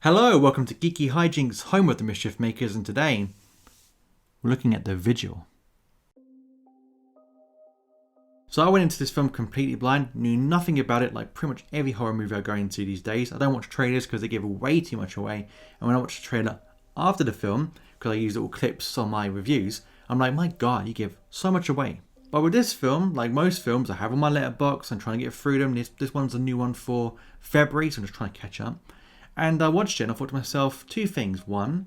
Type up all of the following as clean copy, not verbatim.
Hello, welcome to GeekyHiJynx, home of the Mischief Makers, and today we're looking at the Vigil. So I went into this film completely blind, knew nothing about it, like pretty much every horror movie I go into these days. I don't watch trailers because they give way too much away, and when I watch the trailer after the film, because I use little clips on my reviews, I'm like, my god, you give so much away. But with this film, like most films I have on my letterbox, I'm trying to get through them. This one's a new one for February, so I'm just trying to catch up. And I watched it and I thought to myself two things. One,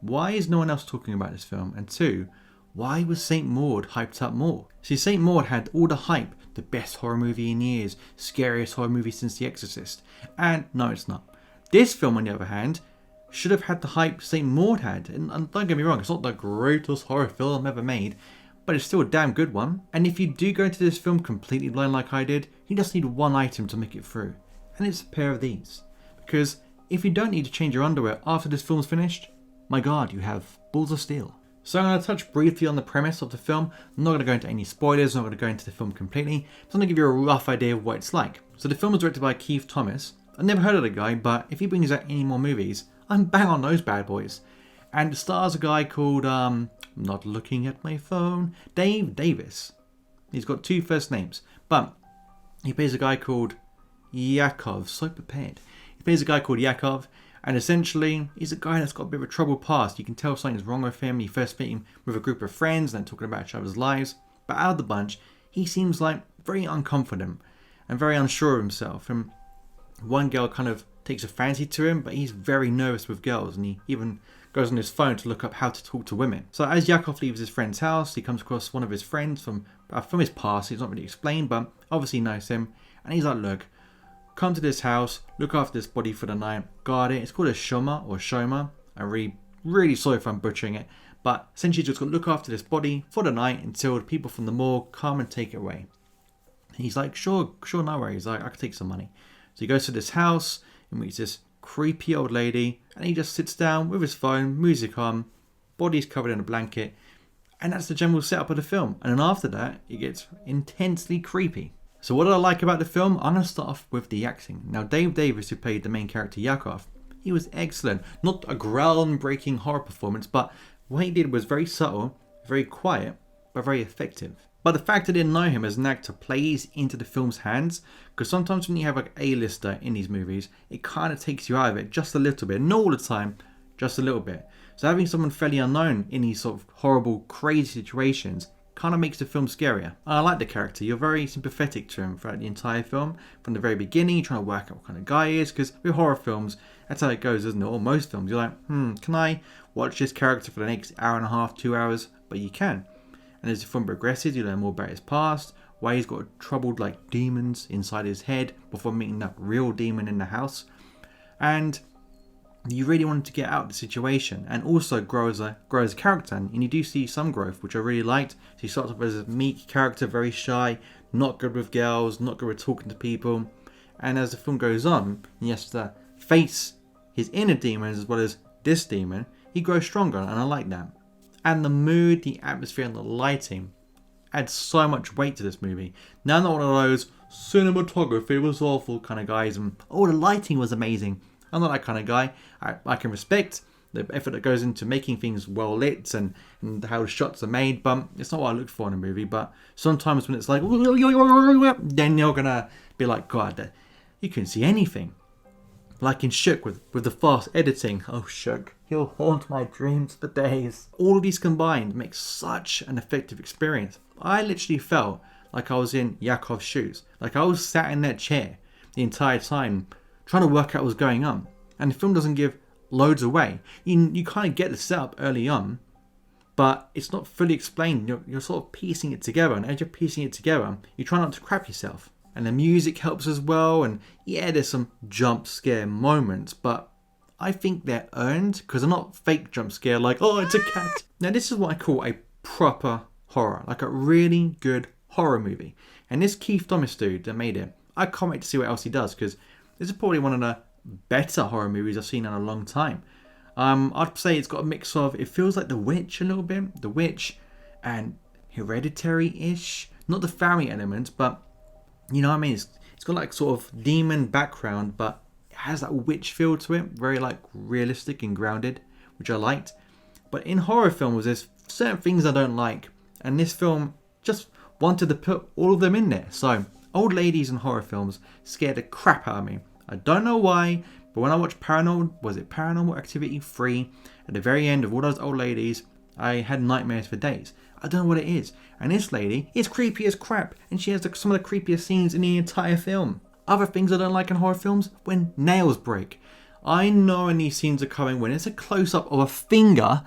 why is no one else talking about this film? And two, why was St. Maud hyped up more? See, St. Maud had all the hype, the best horror movie in years, scariest horror movie since The Exorcist. And no, it's not. This film, on the other hand, should have had the hype St. Maud had. And don't get me wrong, it's not the greatest horror film ever made, but it's still a damn good one. And if you do go into this film completely blind like I did, you just need one item to make it through. And it's a pair of these. Because if you don't need to change your underwear after this film's finished, my god, you have balls of steel. So I'm going to touch briefly on the premise of the film. I'm not going to go into any spoilers, I'm not going to go into the film completely. I'm just going to give you a rough idea of what it's like. So the film is directed by Keith Thomas. I've never heard of the guy, but if he brings out any more movies, I'm bang on those bad boys. And it stars a guy called, not looking at my phone, Dave Davis. He's got two first names, but he plays a guy called Yakov, so prepared. He plays a guy called Yakov, and essentially he's a guy that's got a bit of a troubled past. You can tell something's wrong with him. You first meet him with a group of friends and they're talking about each other's lives, but out of the bunch, he seems like very unconfident and very unsure of himself. And one girl kind of takes a fancy to him, but he's very nervous with girls, and he even goes on his phone to look up how to talk to women. So as Yakov leaves his friend's house, he comes across one of his friends from his past. He's not really explained, but obviously knows him, and he's like, look, come to this house, look after this body for the night, guard it. It's called a shoma. I'm really sorry if I'm butchering it, but essentially just got to look after this body for the night until the people from the morgue come and take it away. And he's like, sure, no worries, I can take some money. So he goes to this house and meets this creepy old lady, and he just sits down with his phone, music on, body's covered in a blanket, and that's the general setup of the film. And then after that, it gets intensely creepy. So what did I like about the film? I'm going to start off with the acting. Now, Dave Davis, who played the main character Yakov, he was excellent. Not a groundbreaking horror performance, but what he did was very subtle, very quiet, but very effective. But the fact I didn't know him as an actor plays into the film's hands, because sometimes when you have like A-lister in these movies, it kind of takes you out of it just a little bit. Not all the time, just a little bit. So having someone fairly unknown in these sort of horrible, crazy situations kind of makes the film scarier. And I like the character. You're very sympathetic to him throughout the entire film. From the very beginning, you're trying to work out what kind of guy he is, because with horror films, that's how it goes, isn't it? Or most films, you're like, can I watch this character for the next hour and a half, 2 hours? But you can. And as the film progresses, you learn more about his past, why he's got troubled like demons inside his head before meeting that real demon in the house. And you really wanted to get out of the situation and also grow as a character. And you do see some growth, which I really liked. So he starts off as a meek character, very shy, not good with girls, not good with talking to people. And as the film goes on, he has to face his inner demons as well as this demon. He grows stronger, and I like that. And the mood, the atmosphere, and the lighting add so much weight to this movie. Now I'm not one of those cinematography was awful kind of guys and the lighting was amazing. I'm not that kind of guy. I can respect the effort that goes into making things well lit and how the shots are made, but it's not what I look for in a movie. But sometimes when it's like, then you're gonna be like, God, you couldn't see anything. Like in Shook with the fast editing. Oh, Shook, he'll haunt my dreams for days. All of these combined make such an effective experience. I literally felt like I was in Yakov's shoes. Like I was sat in that chair the entire time trying to work out what was going on. And the film doesn't give loads away. You kind of get the setup early on, but it's not fully explained. You're sort of piecing it together. And as you're piecing it together, you try not to crap yourself. And the music helps as well, and yeah, there's some jump scare moments, but I think they're earned, because they're not fake jump scare like, oh, it's a cat. Now this is what I call a proper horror, like a really good horror movie. And this Keith Thomas dude that made it, I can't wait to see what else he does, because this is probably one of the better horror movies I've seen in a long time. I'd say it's got a mix of, it feels like The Witch a little bit, The Witch and Hereditary-ish, not the family element, but you know what I mean? It's got like sort of demon background, but it has that witch feel to it, very like realistic and grounded, which I liked. But in horror films, there's certain things I don't like, and this film just wanted to put all of them in there. So old ladies in horror films scared the crap out of me. I don't know why, but when I watched Paranormal Activity 3, at the very end of all those old ladies, I had nightmares for days. I don't know what it is. And this lady is creepy as crap, and she has some of the creepiest scenes in the entire film. Other things I don't like in horror films, when nails break. I know when these scenes are coming, when it's a close-up of a finger,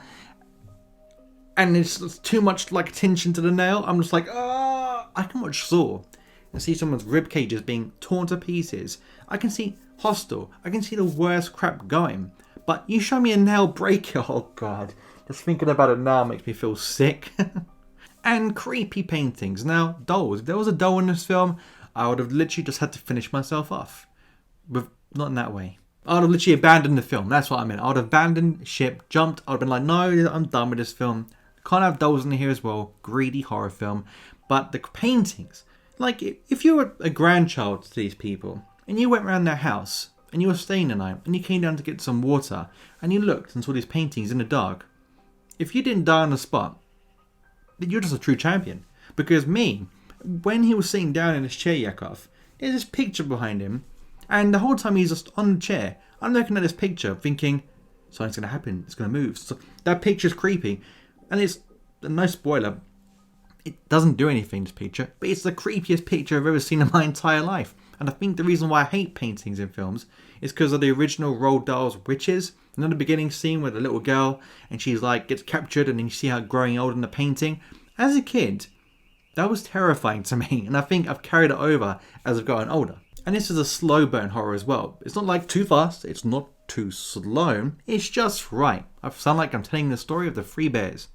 and it's too much like attention to the nail, I'm just like, ah! I can watch Saw and see someone's rib cages being torn to pieces. I can see Hostel. I can see the worst crap going. But you show me a nail break, oh god. Just thinking about it now makes me feel sick. And creepy paintings. Now, dolls. If there was a doll in this film, I would have literally just had to finish myself off. But not in that way. I would have literally abandoned the film. That's what I meant. I would have abandoned ship, jumped. I would have been like, no, I'm done with this film. Can't have dolls in here as well. Greedy horror film. But the paintings. Like, if you were a grandchild to these people, and you went around their house, and you were staying the night, and you came down to get some water, and you looked and saw these paintings in the dark, if you didn't die on the spot, then you're just a true champion. Because me, when he was sitting down in his chair, Yakov, there's this picture behind him, and the whole time he's just on the chair, I'm looking at this picture thinking, something's going to happen, it's going to move. So that picture's creepy. And it's, no spoiler, it doesn't do anything, this picture, but it's the creepiest picture I've ever seen in my entire life. And I think the reason why I hate paintings in films is because of the original Roald Dahl's witches. And in the beginning scene with the little girl, and she's like, gets captured, and then you see her growing old in the painting. As a kid, that was terrifying to me, and I think I've carried it over as I've gotten older. And this is a slow burn horror as well. It's not like too fast, it's not too slow, it's just right. I sound like I'm telling the story of the Three Bears.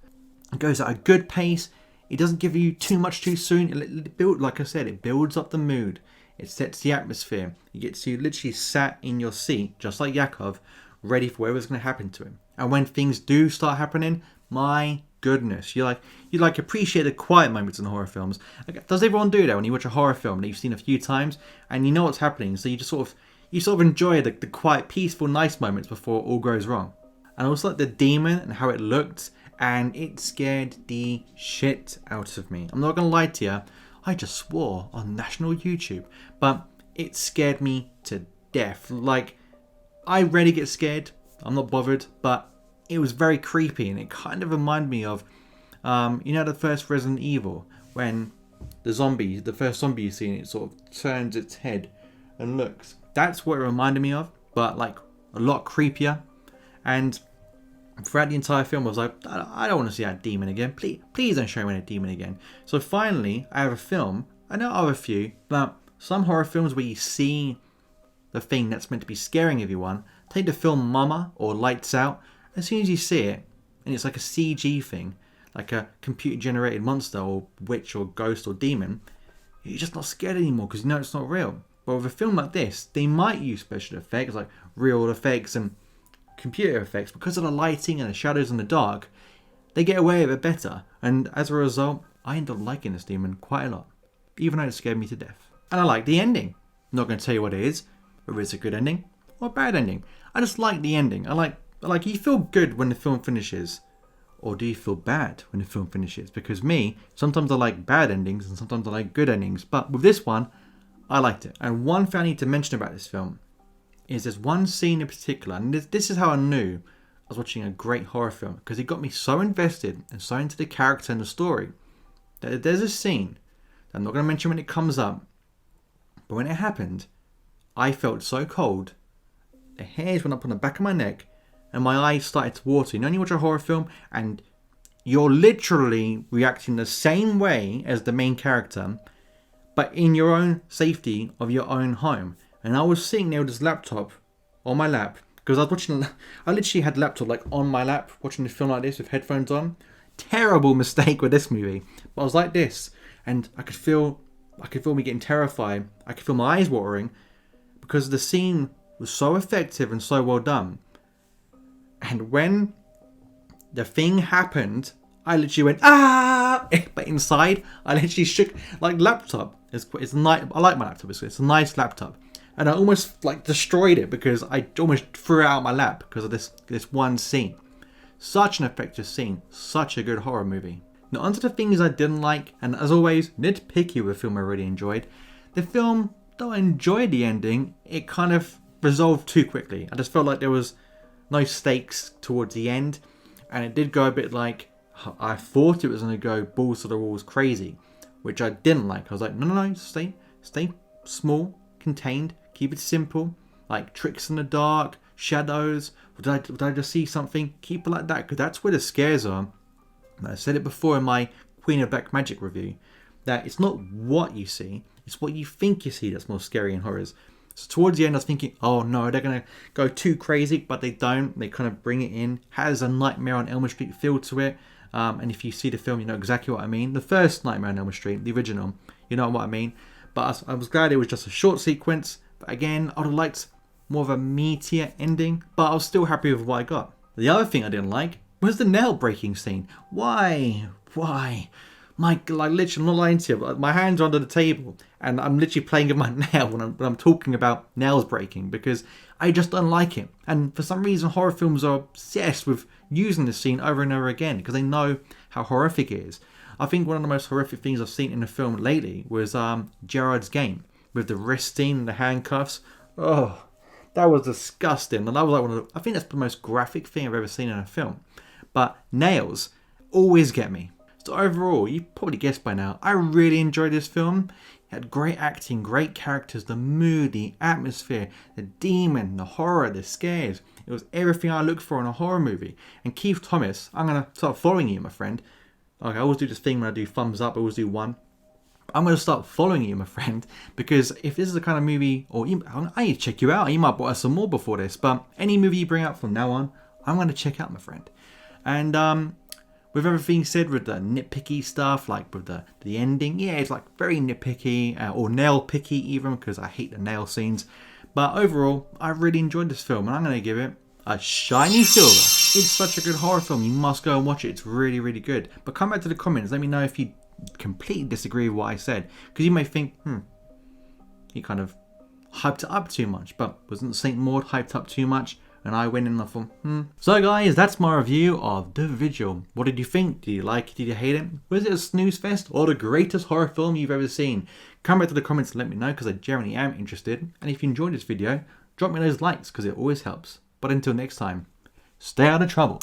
It goes at a good pace, it doesn't give you too much too soon, like I said, it builds up the mood. It sets the atmosphere. It gets you literally sat in your seat, just like Yakov, ready for whatever's going to happen to him. And when things do start happening, my goodness, you appreciate the quiet moments in horror films. Like, does everyone do that when you watch a horror film that you've seen a few times and you know what's happening? So you just sort of enjoy the quiet, peaceful, nice moments before all goes wrong. And also like the demon and how it looked, and it scared the shit out of me. I'm not going to lie to you. I just swore on national YouTube, but it scared me to death. Like, I rarely get scared, I'm not bothered, but it was very creepy, and it kind of reminded me of, the first Resident Evil, when the first zombie you see, it sort of turns its head and looks. That's what it reminded me of, but like a lot creepier. And throughout the entire film, I was like, I don't want to see that demon again. Please don't show me that demon again. So finally, I have a film. I know I have a few, but some horror films where you see the thing that's meant to be scaring everyone. Take the film Mama or Lights Out. As soon as you see it, and it's like a CG thing, like a computer-generated monster or witch or ghost or demon, you're just not scared anymore because you know it's not real. But with a film like this, they might use special effects, like real effects and computer effects, because of the lighting and the shadows in the dark. They get away with it better, and as a result, I end up liking this demon quite a lot, even though it scared me to death. And I like the ending. I'm not going to tell you what it is, whether it's a good ending or a bad ending. I just like the ending. I like you feel good when the film finishes, or do you feel bad when the film finishes? Because me, sometimes I like bad endings and sometimes I like good endings, but with this one, I liked it. And one thing I need to mention about this film is there's one scene in particular, and this is how I knew I was watching a great horror film, because it got me so invested and so into the character and the story that there's a scene that I'm not going to mention when it comes up, but when it happened, I felt so cold, the hairs went up on the back of my neck, and my eyes started to water. You know when you watch a horror film and you're literally reacting the same way as the main character, but in your own safety of your own home. And I was sitting there with this laptop on my lap, because I literally had the laptop like on my lap, watching the film like this with headphones on. Terrible mistake with this movie. But I was like this, and I could feel me getting terrified. I could feel my eyes watering, because the scene was so effective and so well done. And when the thing happened, I literally went, ah! But inside, I literally shook like laptop. I like my laptop. It's a nice laptop. And I almost like destroyed it because I almost threw it out of my lap because of this one scene. Such an effective scene, such a good horror movie. Now onto the things I didn't like, and as always, nitpicky with a film I really enjoyed. The film, though I enjoyed the ending, it kind of resolved too quickly. I just felt like there was no stakes towards the end, and it did go a bit like, I thought it was going to go balls to the walls crazy, which I didn't like. I was like, no, stay small, contained, keep it simple, like tricks in the dark, shadows. Would I just see something? Keep it like that, because that's where the scares are. And I said it before in my Queen of Black Magic review, that it's not what you see, it's what you think you see that's more scary in horrors. So towards the end I was thinking, oh no, they're going to go too crazy, but they don't. They kind of bring it in. Has a Nightmare on Elm Street feel to it. And if you see the film, you know exactly what I mean. The first Nightmare on Elm Street, the original, you know what I mean. But I was glad it was just a short sequence. But again, I would have liked more of a meatier ending, but I was still happy with what I got. The other thing I didn't like was the nail breaking scene. Why? Like literally, I'm not lying to you, my hands are under the table and I'm literally playing with my nail when I'm talking about nails breaking, because I just don't like it. And for some reason, horror films are obsessed with using this scene over and over again because they know how horrific it is. I think one of the most horrific things I've seen in a film lately was Gerard's Game, with the wrist scene and the handcuffs. Oh, that was disgusting. And that was like I think that's the most graphic thing I've ever seen in a film. But nails always get me. So overall, you probably guessed by now, I really enjoyed this film. It had great acting, great characters, the mood, the atmosphere, the demon, the horror, the scares. It was everything I look for in a horror movie. And Keith Thomas, I'm going to start following you, my friend. Like I always do this thing when I do thumbs up, I always do one. I'm going to start following you, my friend, because if this is the kind of movie, I need to check you out. You might buy some more before this, but any movie you bring out from now on, I'm going to check out, my friend. And with everything said, with the nitpicky stuff, like with the ending, yeah, it's like very nitpicky, or nail picky even, because I hate the nail scenes. But overall, I really enjoyed this film, and I'm going to give it a shiny silver. It's such a good horror film. You must go and watch it. It's really, really good. But come back to the comments. Let me know if you completely disagree with what I said, because you may think, he kind of hyped it up too much. But wasn't St. Maud hyped up too much? And I went in and I thought, So guys, that's my review of The Vigil. What did you think? Did you like it? Did you hate it? Was it a snooze fest or the greatest horror film you've ever seen? Come back to the comments and let me know, because I genuinely am interested. And if you enjoyed this video, drop me those likes, because it always helps. But until next time, stay out of trouble.